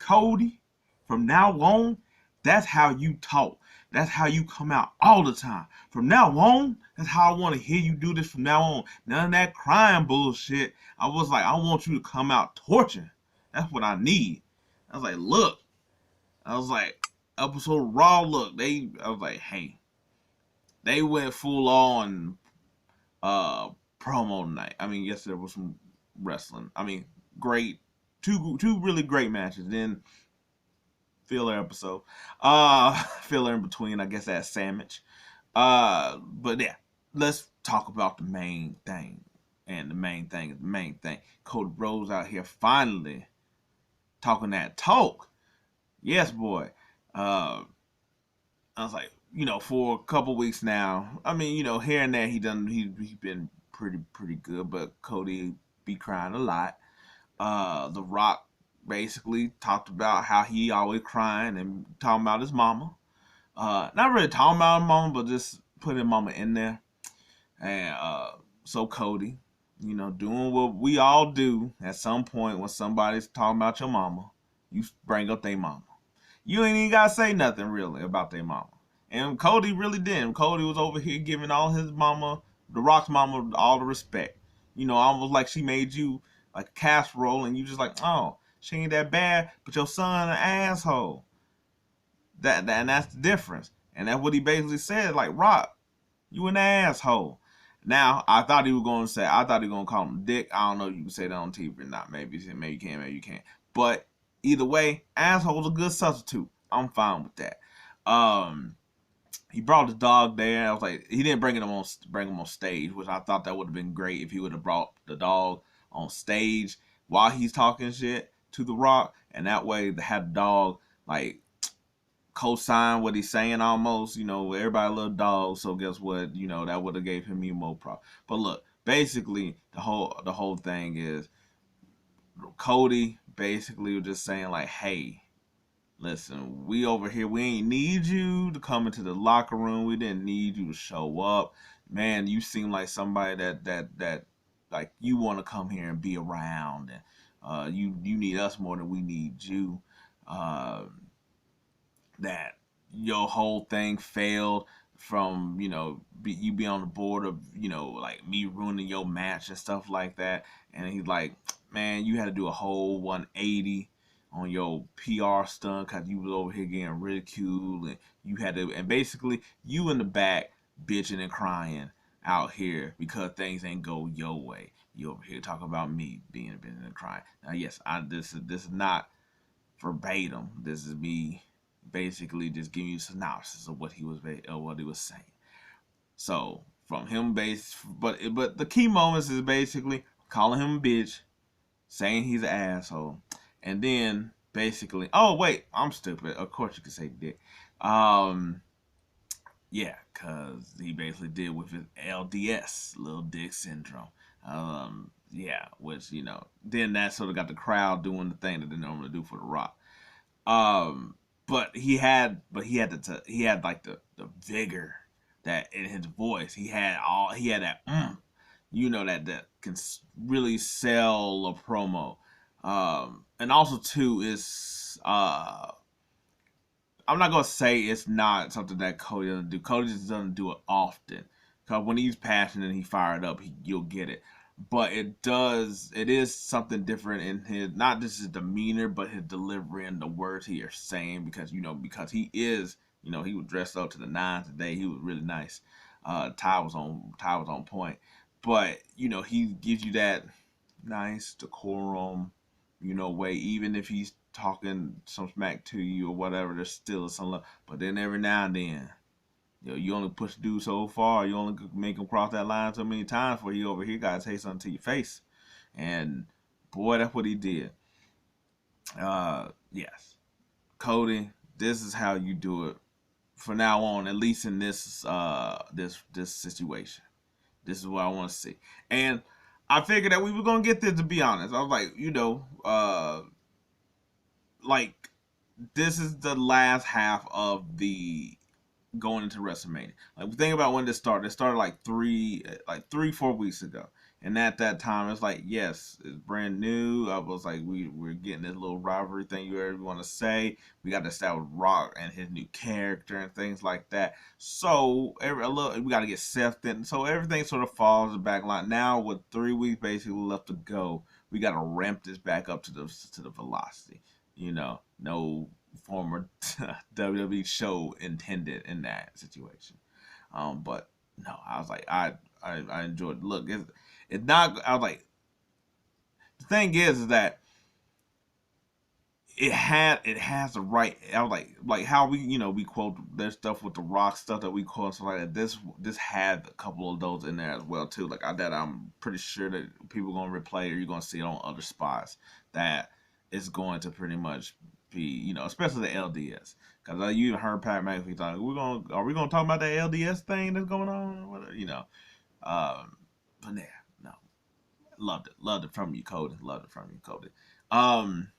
Cody, from now on, that's how you talk. That's how you come out all the time. From now on, that's how I want to hear you do this from now on. None of that crying bullshit. I was like, I want you to come out torching. That's what I need. I was like, look. I was like, episode Raw, look. I was like, hey. They went full on uh promo night. I mean, yes, there was some wrestling. I mean, great. Two really great matches. Then filler episode. Filler in between, I guess that's sandwich. But yeah, let's talk about the main thing. And the main thing is the main thing. Cody Rhodes out here finally talking that talk. Yes, boy. I was like, for a couple weeks now. I mean, here and there he's been pretty good, but Cody be crying a lot. The Rock basically talked about how he always crying and talking about his mama. Not really talking about his mama, but just putting mama in there. And so Cody, doing what we all do at some point when somebody's talking about your mama, you bring up their mama. You ain't even gotta say nothing really about their mama. And Cody really didn't. Cody was over here giving all his mama, the Rock's mama, all the respect. Almost like she made you like a casserole and you just like, oh, she ain't that bad, but your son an asshole. And that's the difference. And that's what he basically said, like, Rock, you an asshole. Now, I thought he was going to call him dick. I don't know if you can say that on TV or not. Maybe you can, maybe you can't. But either way, asshole's a good substitute. I'm fine with that. He brought the dog there. I was like, he didn't bring him on stage, which I thought that would have been great if he would have brought the dog on stage while he's talking shit to The Rock, and that way they had the dog like co-sign what he's saying almost. Everybody love dogs, so guess what? That would have gave him even more prop. But look, basically the whole thing is Cody basically was just saying like, hey, listen, we over here, we ain't need you to come into the locker room. We didn't need you to show up. Man, you seem like somebody that like you want to come here and be around, and you need us more than we need you. That your whole thing failed from you be on the board of like me ruining your match and stuff like that. And he's like, man, you had to do a whole 180 on your PR stunt because you was over here getting ridiculed, and you had to, and basically you in the back bitching and crying out here because things ain't go your way. You over here talking about me being bitching and crying. Now, yes, this is not verbatim. This is me basically just giving you a synopsis of what he was saying. So from him, but the key moments is basically calling him a bitch, saying he's an asshole, and then basically, oh wait, I'm stupid. Of course you could say dick. Yeah, cause he basically did with his LDS, little dick syndrome. Yeah, which then that sort of got the crowd doing the thing that they normally do for The Rock. But he had like the vigor that in his voice. He had that that can really sell a promo. And also too is I'm not gonna say it's not something that Cody doesn't do. Cody just doesn't do it often. Cause when he's passionate and he fired up, you'll get it. But it is something different in his, not just his demeanor, but his delivery and the words he is saying, because he is, he was dressed up to the nines today. He was really nice. Tie was on point. But, he gives you that nice decorum, way, even if he's talking some smack to you or whatever, there's still some love. But then every now and then, you only push the dude so far. You only make him cross that line so many times before he over here got to say something to your face. And boy, that's what he did. Yes, Cody, this is how you do it from now on. At least in this this situation, this is what I want to see. And I figured that we were gonna get this. To be honest, I was like, like this is the last half of the going into WrestleMania. Like, think about when this started. It started like 4 weeks ago. And at that time, it's like, yes, it's brand new. I was like, we're getting this little rivalry thing you ever want to say. We got to establish Rock and his new character and things like that. So we got to get Seth in. So everything sort of falls in the back line. Now with 3 weeks basically left to go, we got to ramp this back up to the velocity. No former WWE show intended in that situation. But no, I was like, I enjoyed it. Look, it's not. I was like, the thing is that it has the right. I was like how we quote there's stuff with the Rock stuff that we quote and stuff like that. This had a couple of those in there as well too. Like that, I'm pretty sure that people are gonna replay or you're gonna see it on other spots that is going to pretty much be especially the LDS because you heard Pat McAfee talking. Are we gonna talk about that LDS thing that's going on? But yeah, no, loved it from you, Cody. Loved it from you, Cody. Um,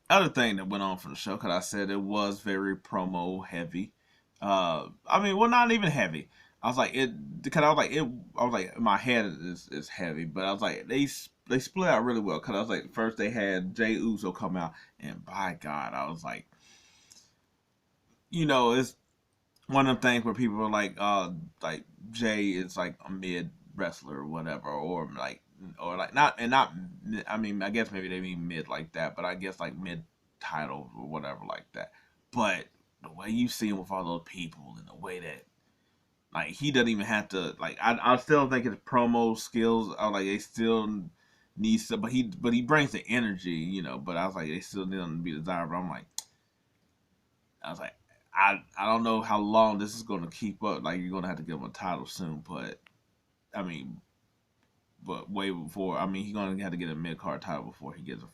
Other thing that went on for the show, because I said it was very promo heavy. I mean, well, not even heavy. I was like it because I was like it. I was like my head is heavy, but I was like they split out really well. Because I was like first they had Jay Uso come out, and by God, I was it's one of them things where people are like Jay is like a mid wrestler or whatever, or like not. I mean, I guess maybe they mean mid like that, but I guess like mid title or whatever like that. But the way you see him with all those people and the way that like he doesn't even have to like I still think his promo skills are like they still need some, but he brings the energy, But I was like they still need him to be desirable. I was like I don't know how long this is going to keep up. Like you're going to have to give him a title soon, but I mean, but way before. I mean, he's going to have to get a mid card title before he gets a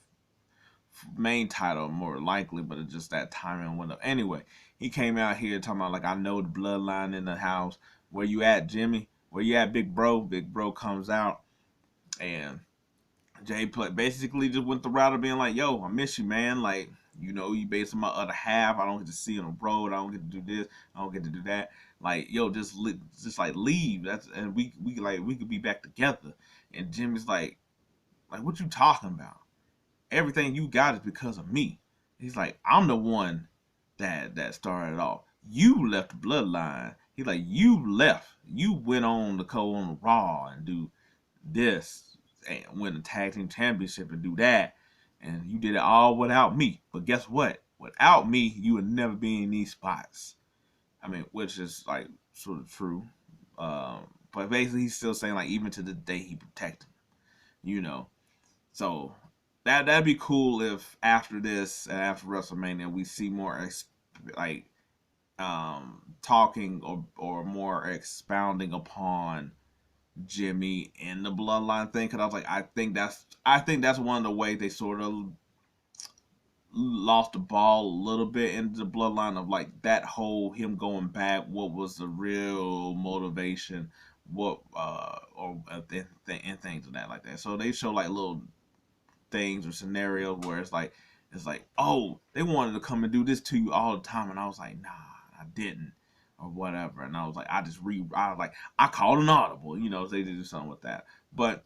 main title, more likely. But it's just that timing window. Anyway, he came out here talking about like I know the bloodline in the house. Where you at, Jimmy? Where you at, Big Bro? Big Bro comes out and basically just went the route of being like, "Yo, I miss you, man. Like, you based on my other half. I don't get to see you on the road. I don't get to do this. I don't get to do that. Like, yo, just like leave. And we could be back together." And Jimmy's like, what you talking about? Everything you got is because of me. He's like, I'm the one that started it off. You left the bloodline. He's like, you left. You went on to go on Raw and do this and win the tag team championship and do that, and you did it all without me. But guess what? Without me, you would never be in these spots. I mean, which is like sort of true. But basically, he's still saying like even to the day he protected him, So that'd be cool if after this and after WrestleMania we see more like talking or more expounding upon Jimmy and the bloodline thing because I was like, I think that's one of the ways they sort of lost the ball a little bit in the bloodline of like that whole him going back. What was the real motivation? What and things of that like that. So they show like little things or scenarios where it's like oh they wanted to come and do this to you all the time and I was like nah I didn't or whatever and I was like I was like I called an audible so they did do something with that but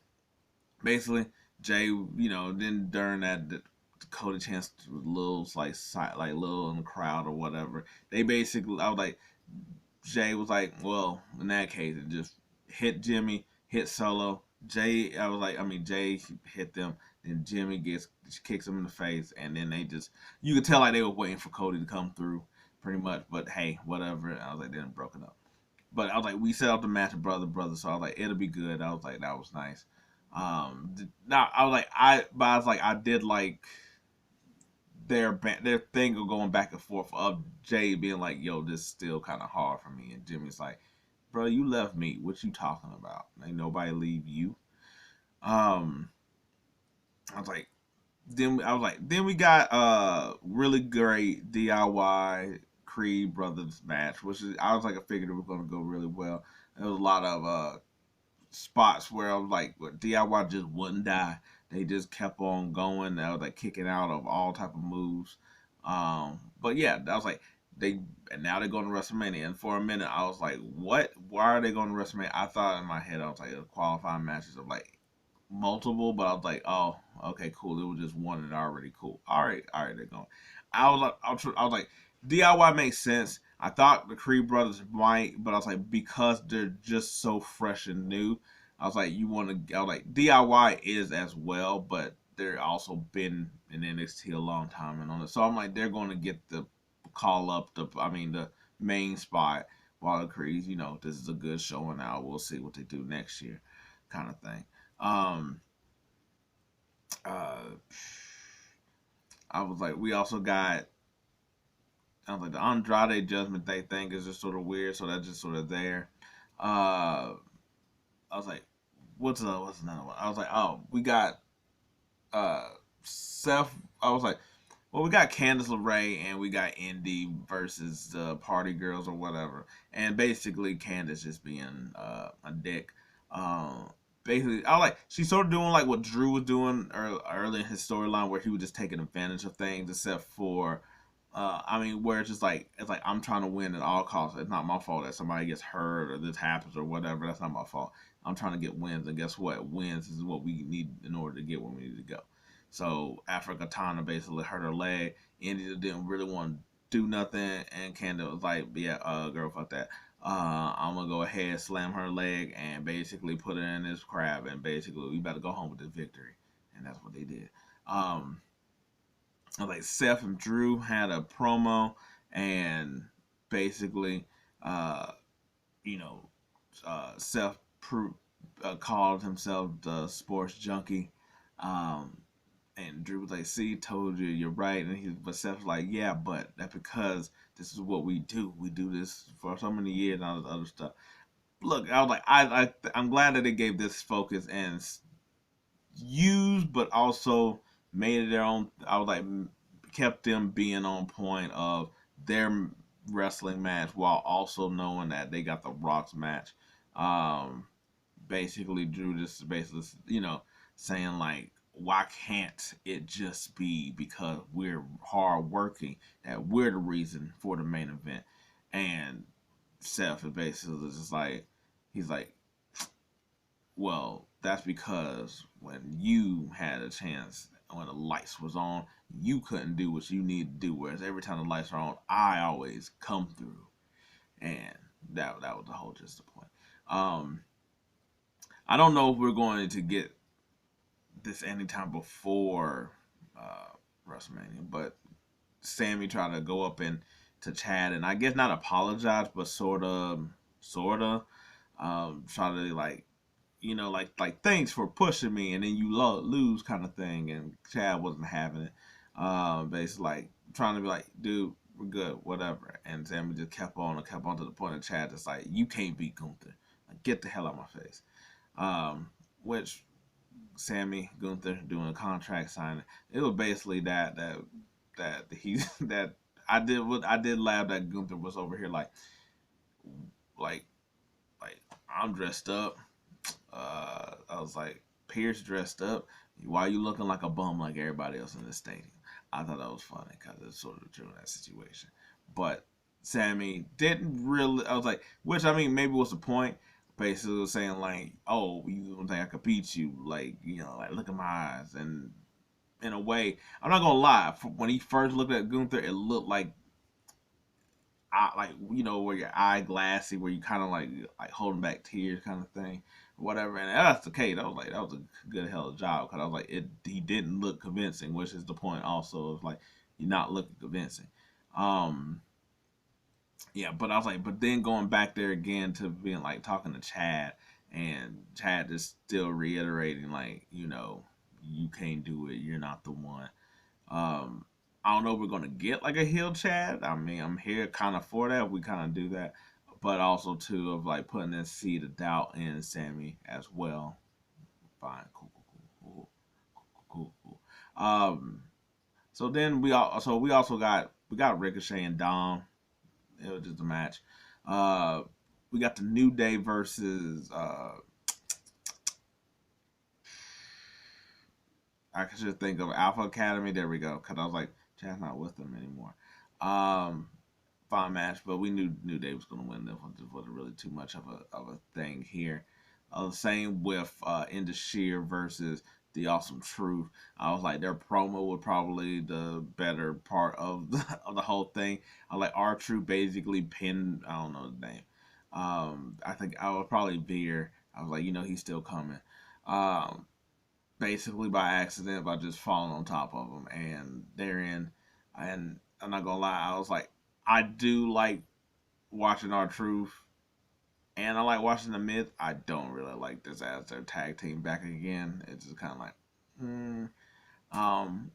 basically Jay then during that the Cody chance little like little in the crowd or whatever they basically I was like Jay was like well in that case it just hit Jimmy hit Solo Jay hit them then Jimmy kicks him in the face and then they just you could tell like they were waiting for Cody to come through pretty much but hey whatever and I was like they didn't broken up but I was like we set up the match of brother so I was like it'll be good I was like that was nice now I was like I did like their thing of going back and forth of Jay being like yo this is still kind of hard for me and Jimmy's like bro you left me what you talking about ain't nobody leave you um I was like then we got really great DIY Creed Brothers match, which is I was like I figured it was gonna go really well. There was a lot of spots where I was like well, DIY just wouldn't die. They just kept on going. They was like kicking out of all type of moves. But yeah, I was like they and now they're going to WrestleMania. And for a minute, I was like, what? Why are they going to WrestleMania? I thought in my head, I was like, the qualifying matches of like multiple, but I was like, oh, okay, cool. It was just one and already cool. All right, they're going. I was like, DIY makes sense. I thought the Creed brothers might, but I was like, because they're just so fresh and new, I was like, you want to, I was like, DIY is as well, but they're also been in NXT a long time and on it. So I'm like, they're going to get the call up the main spot. While the Creeds, this is a good showing now. We'll see what they do next year, kind of thing. Um, uh, I was like, we also got. I was like, the Andrade Judgment Day thing is just sort of weird, so that's just sort of there. Uh, I was like, what's another one? I was like, oh, we got uh Seth. I was like, well, we got Candice LeRae and we got Indy versus the Party Girls or whatever, and basically Candice just being a dick. Um, basically, I like she's sort of doing like what Drew was doing early in his storyline, where he was just taking advantage of things, except for. Where it's like I'm trying to win at all costs. It's not my fault that somebody gets hurt or this happens or whatever. That's not my fault. I'm trying to get wins, and guess what? Wins is what we need in order to get where we need to go. So after Katana basically hurt her leg, India didn't really want to do nothing, and Canada was like, "Yeah, girl, fuck that. I'm gonna go ahead, slam her leg, and basically put her in this crab, and basically we better go home with this victory." And that's what they did. Um, like Seth and Drew had a promo, and basically, uh, you know, Seth called himself the sports junkie. Um, and Drew was like, "See, told you, you're right." But Seth was like, "Yeah, but that's because this is what we do. We do this for so many years and all this other stuff." Look, I was like, I'm glad that they gave this focus and used, but also made it their own. I was like, kept them being on point of their wrestling match while also knowing that they got the Rock's match. Um, basically, Drew just basically, saying like, why can't it just be because we're hard working that we're the reason for the main event? And Seth is basically just like, he's like, well, that's because when you had a chance, when the lights was on, you couldn't do what you need to do. Whereas every time the lights are on, I always come through, and that was the whole just the point. Um, I don't know if we're going to get this anytime before WrestleMania, but Sammy tried to go up and to Chad, and I guess not apologize, but sort of, try to like thanks for pushing me, and then you lose kind of thing. And Chad wasn't having it. Basically like trying to be like, dude, we're good, whatever. And Sammy just kept on and kept on to the point of Chad just like, you can't beat Gunther. Like, get the hell out of my face. Which Sammy Gunther doing a contract signing. It was basically that he that I did laugh that Gunther was over here like like I'm dressed up. I was like, Pierce dressed up. Why are you looking like a bum like everybody else in the stadium? I thought that was funny because it's sort of true in that situation. But Sammy didn't really. I was like, which I mean, maybe was the point. Basically, saying like, "Oh, you don't think I could beat you? Like, like look at my eyes." And in a way, I'm not gonna lie. When he first looked at Gunther, it looked like where your eye glassy, where you kind of like holding back tears, kind of thing, whatever. And that's the case. I was like, that was a good hell of a job because I was like, he didn't look convincing, which is the point also of like you're not looking convincing. Um, yeah, but I was like, but then going back there again to being like talking to Chad, and Chad is still reiterating like, you can't do it. You're not the one. Um, I don't know if we're gonna get like a heel Chad. I mean, I'm here kind of for that. We kind of do that, but also too of like putting this seed of doubt in Sammy as well. Fine, cool, cool, cool. So then we also got Ricochet and Dom. It was just a match. Uh, we got the New Day versus I should think of Alpha Academy. There we go. Cause I was like, Chad's not with them anymore. Um, fine match, but we knew New Day was going to win. This one just wasn't really too much of a thing here. Same with Indashir versus the Awesome Truth. I was like, their promo was probably the better part of of the whole thing. I like R-Truth basically pinned, I don't know his name. I think I was probably Veer. I was like, he's still coming. Um, Basically by accident, by just falling on top of him, and therein, and I'm not gonna lie, I was like, I do like watching R-Truth, and I like watching the Myth. I don't really like this as their tag team back again. It's just kind of like, mm. um,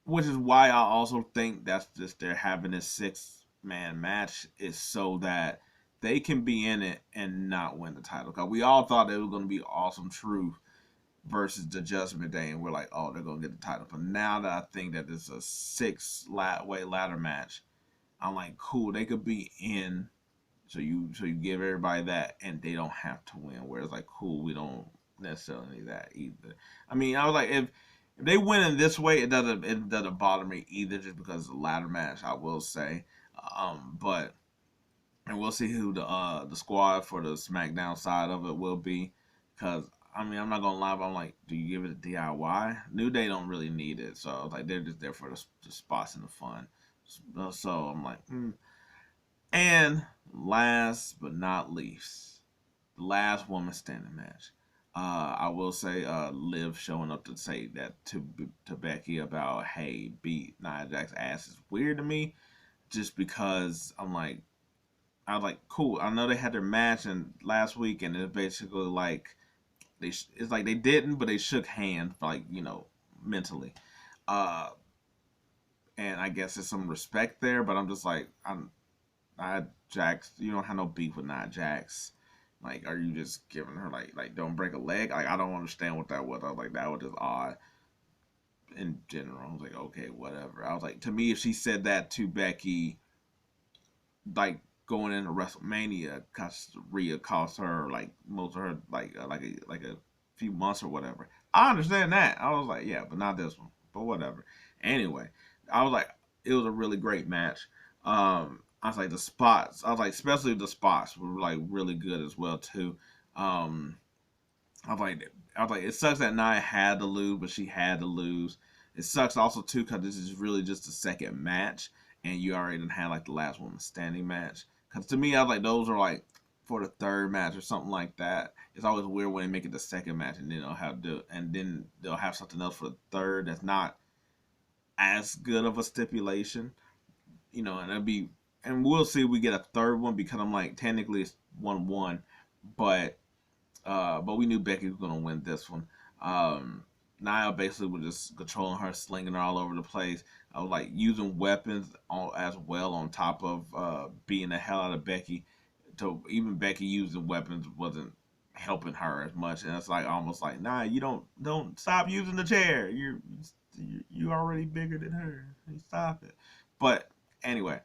which is why I also think that's just they're having this 6-man match is so that they can be in it and not win the title. Cause we all thought it was gonna be Awesome Truth versus the Judgment Day, and we're like, oh, they're gonna get the title. But now that I think that it's a 6-way ladder match, I'm like, cool, they could be in. So you give everybody that, and they don't have to win. Whereas like, cool, we don't necessarily need that either. I mean, I was like, if they win in this way, it doesn't bother me either, just because it's a ladder match. I will say, but and we'll see who the squad for the SmackDown side of it will be, because I mean, I'm not gonna lie, but I'm like, do you give it a DIY? New Day don't really need it, so I was like, they're just there for the spots and the fun. So I'm like, And last but not least, the last woman standing match. I will say, Liv showing up to say that to Becky about, hey, beat Nia Jax ass is weird to me, just because I was like, cool. I know they had their match and last week, and it's basically like it's like they didn't, but they shook hands, like mentally. Uh, and I guess there's some respect there, but I'm just like, Nia Jax, you don't have no beef with Nia Jax. Like, are you just giving her like don't break a leg? Like, I don't understand what that was. I was like, that was just odd in general. I was like, okay, whatever. I was like, to me, if she said that to Becky, like going into WrestleMania, cause Rhea cost her like most of her like a few months or whatever. I understand that. I was like, yeah, but not this one. But whatever. Anyway, I was like, it was a really great match. I was like the spots. I was like, especially the spots were like really good as well too. Um, I was like, it sucks that Nia had to lose, but she had to lose. It sucks also too because this is really just the second match, and you already done had like the last woman standing match. Because to me, I was like, those are like for the third match or something like that. It's always weird when they make it the second match, and then they'll have something else for the third that's not as good of a stipulation, and it'll be, and we'll see if we get a third one because I'm like, technically it's 1-1, but we knew Becky was gonna win this one. Nia basically was just controlling her, slinging her all over the place. I was like using weapons as well on top of beating the hell out of Becky. So even Becky using weapons wasn't helping her as much, and it's like almost like, nah, you don't stop using the chair. You already bigger than her. You stop it. But anyway,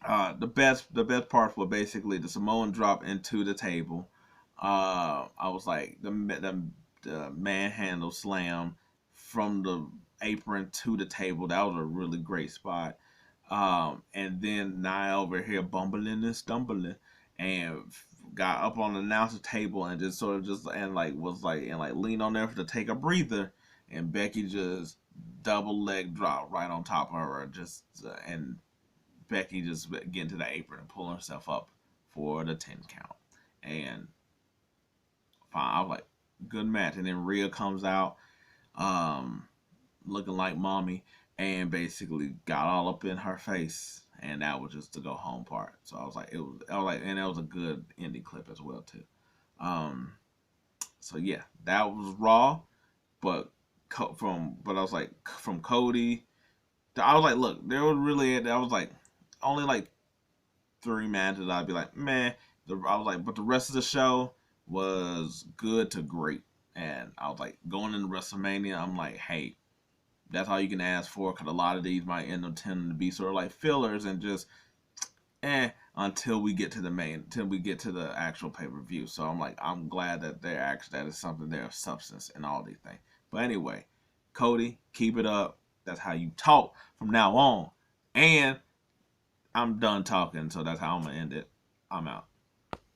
the best part was basically the Samoan drop into the table. I was like the manhandle slam from the apron to the table. That was a really great spot. And then Nia over here bumbling and stumbling, and got up on the announcer table and just sort of just and like was like and like leaned on there to take a breather, and Becky just double leg drop right on top of her, just and Becky just getting to the apron and pulling herself up for the 10 count. And fine, I was like, good match. And then Rhea comes out, um, looking like mommy, and basically got all up in her face. And that was just the go home part. So I was like, and that was a good ending clip as well too. Um, so yeah, that was Raw, but I was like, from Cody, I was like, look, there was really, I was like, only like 3 matches, I'd be like, man. I was like, but the rest of the show was good to great. And I was like, going into WrestleMania, I'm like, hey, that's all you can ask for, because a lot of these might end up tending to be sort of like fillers and just until we get to until we get to the actual pay-per-view. So I'm like, I'm glad that that is something there of substance and all these things. But anyway, Cody, keep it up. That's how you talk from now on. And I'm done talking, so that's how I'm gonna end it. I'm out.